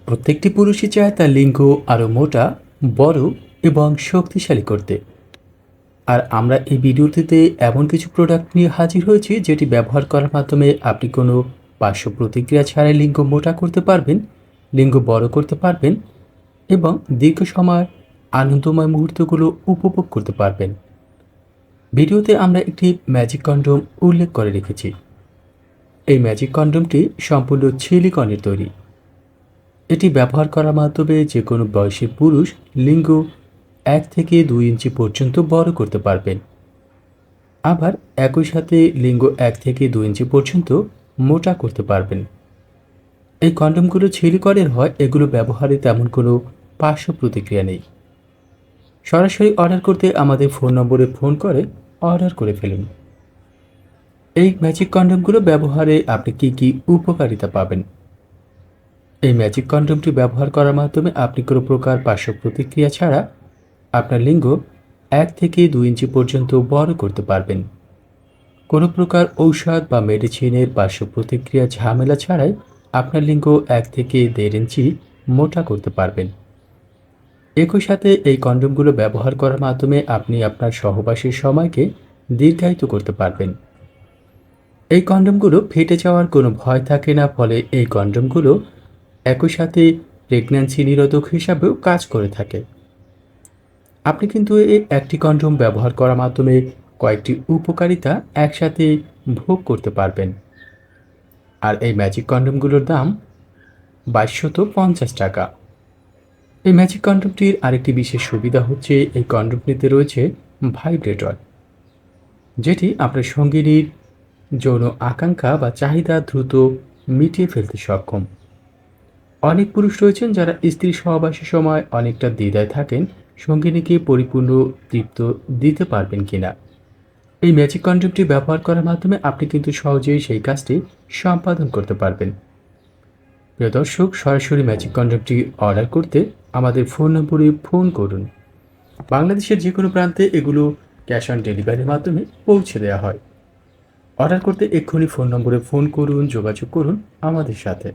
প্রত্যেকটি পুরুষই চায় তার লিঙ্গ আরও মোটা, বড় এবং শক্তিশালী করতে। আর আমরা এই ভিডিওটিতে এমন কিছু প্রোডাক্ট নিয়ে হাজির হয়েছি যেটি ব্যবহার করার মাধ্যমে আপনি কোনো পার্শ্ব প্রতিক্রিয়া ছাড়াই লিঙ্গ মোটা করতে পারবেন, লিঙ্গ বড় করতে পারবেন এবং দীর্ঘ সময় আনন্দময় মুহূর্তগুলো উপভোগ করতে পারবেন। ভিডিওতে আমরা একটি ম্যাজিক কন্ডোম উল্লেখ করে রেখেছি। এই ম্যাজিক কন্ডোমটি সম্পূর্ণ সিলিকনের তৈরি। এটি ব্যবহার করার মাধ্যমে যে কোনো বয়সী পুরুষ লিঙ্গ 1 থেকে 2 ইঞ্চি পর্যন্ত বড় করতে পারবেন। আবার একই সাথে লিঙ্গ 1 থেকে 2 ইঞ্চি পর্যন্ত মোটা করতে পারবেন। এই কন্ডোমগুলো সিলিকনের হয়, এগুলো ব্যবহারে তেমন কোনো পার্শ্ব প্রতিক্রিয়া নেই। সরাসরি অর্ডার করতে আমাদের ফোন নম্বরে ফোন করে অর্ডার করে ফেলুন। এই ম্যাজিক কন্ডোমগুলো ব্যবহারে আপনি কি কি উপকারিতা পাবেন? এই ম্যাজিক কন্ডোমটি ব্যবহার করার মাধ্যমে আপনি কোনো প্রকার পার্শ্ব প্রতিক্রিয়া ছাড়া আপনার লিঙ্গ 1 থেকে 2 ইঞ্চি পর্যন্ত বড় করতে পারবেন। কোনো প্রকার ঔষধ বা মেডিসিনের পার্শ্ব প্রতিক্রিয়া ঝামেলা ছাড়াই আপনার লিঙ্গ 1 থেকে 1.5 ইঞ্চি মোটা করতে পারবেন। একই সাথে এই কন্ডোমগুলো ব্যবহার করার মাধ্যমে আপনি আপনার সহবাসের সময়কে দীর্ঘায়িত করতে পারবেন। এই কন্ডোমগুলো ফেটে যাওয়ার কোনো ভয় থাকে না, ফলে এই কন্ডোমগুলো একই সাথে প্রেগন্যান্সি নিরোধক হিসাবেও কাজ করে থাকে। আপনি কিন্তু এই একটি কন্ডোম ব্যবহার করার মাধ্যমে কয়েকটি উপকারিতা একসাথে ভোগ করতে পারবেন। আর এই ম্যাজিক কন্ডোমগুলোর দাম 2250 টাকা। এই ম্যাজিক কন্ডোমটির আরেকটি বিশেষ সুবিধা হচ্ছে এই কন্ডোমটিতে রয়েছে ভাইব্রেটর, যেটি আপনার সঙ্গিনীর যৌন আকাঙ্ক্ষা বা চাহিদা দ্রুত মিটিয়ে ফেলতে সক্ষম। অনেক পুরুষ রয়েছেন যারা স্ত্রী সহবাসের সময় অনেকটা দ্বিধায় থাকেন সঙ্গিনীকে পরিপূর্ণ তৃপ্ত দিতে পারবেন কিনা। এই ম্যাজিক কন্ডোমটি ব্যবহার করার মাধ্যমে আপনি কিন্তু সহজেই সেই কাজটি সম্পাদন করতে পারবেন। প্রিয় দর্শক, সরাসরি ম্যাজিক কন্ডোমটি অর্ডার করতে আমাদের ফোন নম্বরে ফোন করুন। বাংলাদেশের যে কোনো প্রান্তে এগুলো ক্যাশ অন ডেলিভারির মাধ্যমে পৌঁছে দেওয়া হয়। অর্ডার করতে এক্ষুনি ফোন নম্বরে ফোন করুন, যোগাযোগ করুন আমাদের সাথে।